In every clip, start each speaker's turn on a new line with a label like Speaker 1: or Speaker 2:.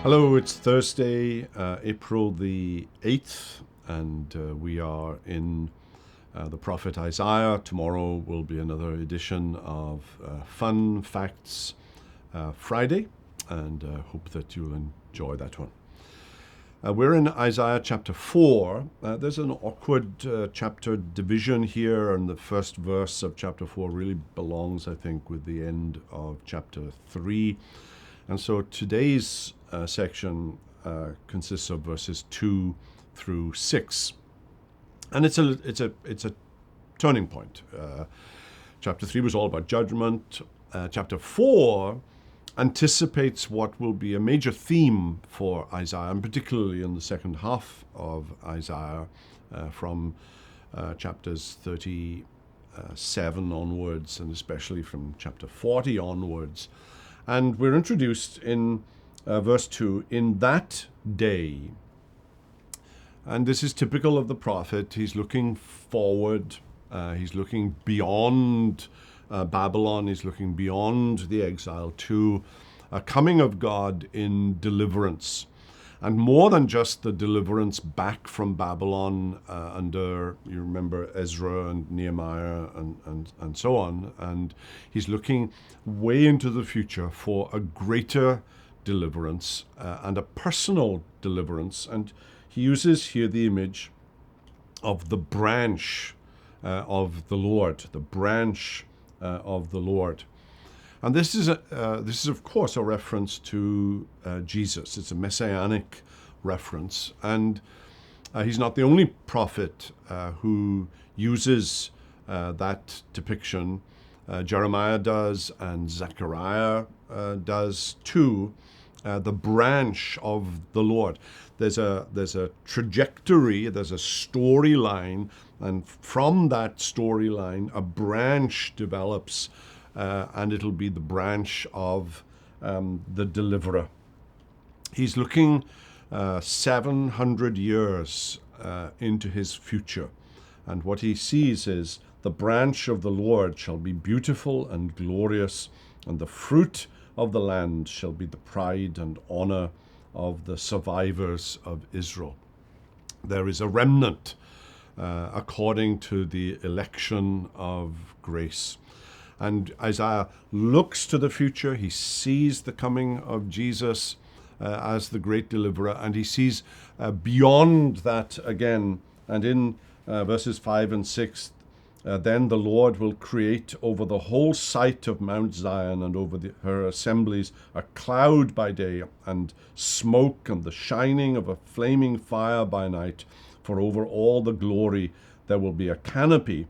Speaker 1: Hello, it's Thursday, April the 8th, and we are in the prophet Isaiah. Tomorrow will be another edition of Fun Facts Friday, and hope that you'll enjoy that one. We're in Isaiah chapter 4. There's an awkward chapter division here, and the first verse of chapter 4 really belongs, I think, with the end of chapter 3. And so today's section consists of verses 2 through 6, and it's a turning point. Chapter 3 was all about judgment. Chapter 4 anticipates what will be a major theme for Isaiah, and particularly in the second half of Isaiah, from chapters 37 onwards, and especially from chapter 40 onwards. And we're introduced in verse 2, in that day. And this is typical of the prophet. He's looking forward. He's looking beyond Babylon. He's looking beyond the exile to a coming of God in deliverance. And more than just the deliverance back from Babylon under, you remember, Ezra and Nehemiah and so on. And he's looking way into the future for a greater deliverance and a personal deliverance. And he uses here the image of the branch of the Lord, the branch of the Lord. And this is, of course, a reference to Jesus. It's a messianic reference. And he's not the only prophet who uses that depiction. Jeremiah does, and Zechariah does too. The branch of the Lord. There's a trajectory, there's a storyline, and from that storyline, a branch develops. And it'll be the branch of the deliverer. He's looking 700 years into his future. And what he sees is the branch of the Lord shall be beautiful and glorious, and the fruit of the land shall be the pride and honor of the survivors of Israel. There is a remnant according to the election of grace. And Isaiah looks to the future. He sees the coming of Jesus as the great deliverer, and he sees beyond that again. And in verses 5 and 6, then the Lord will create over the whole site of Mount Zion and over her assemblies a cloud by day and smoke and the shining of a flaming fire by night. For over all the glory there will be a canopy,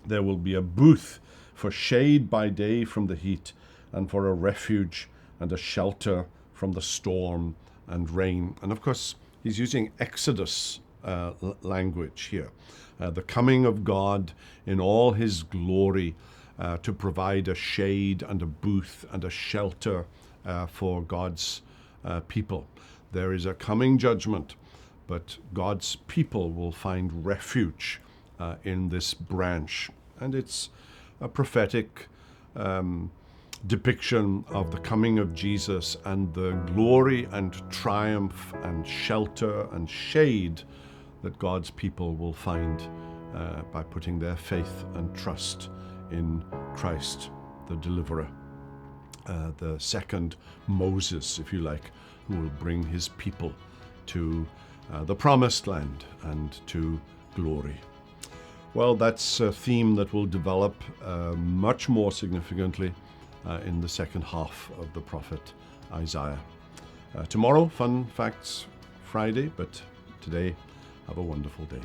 Speaker 1: there will be a booth, for shade by day from the heat, and for a refuge and a shelter from the storm and rain. And of course, he's using Exodus language here. The coming of God in all his glory to provide a shade and a booth and a shelter for God's people. There is a coming judgment, but God's people will find refuge in this branch. And it's a prophetic depiction of the coming of Jesus and the glory and triumph and shelter and shade that God's people will find by putting their faith and trust in Christ, the deliverer, the second Moses, if you like, who will bring his people to the promised land and to glory. Well, that's a theme that will develop much more significantly in the second half of the prophet Isaiah. Tomorrow, Fun Facts Friday, but today, have a wonderful day.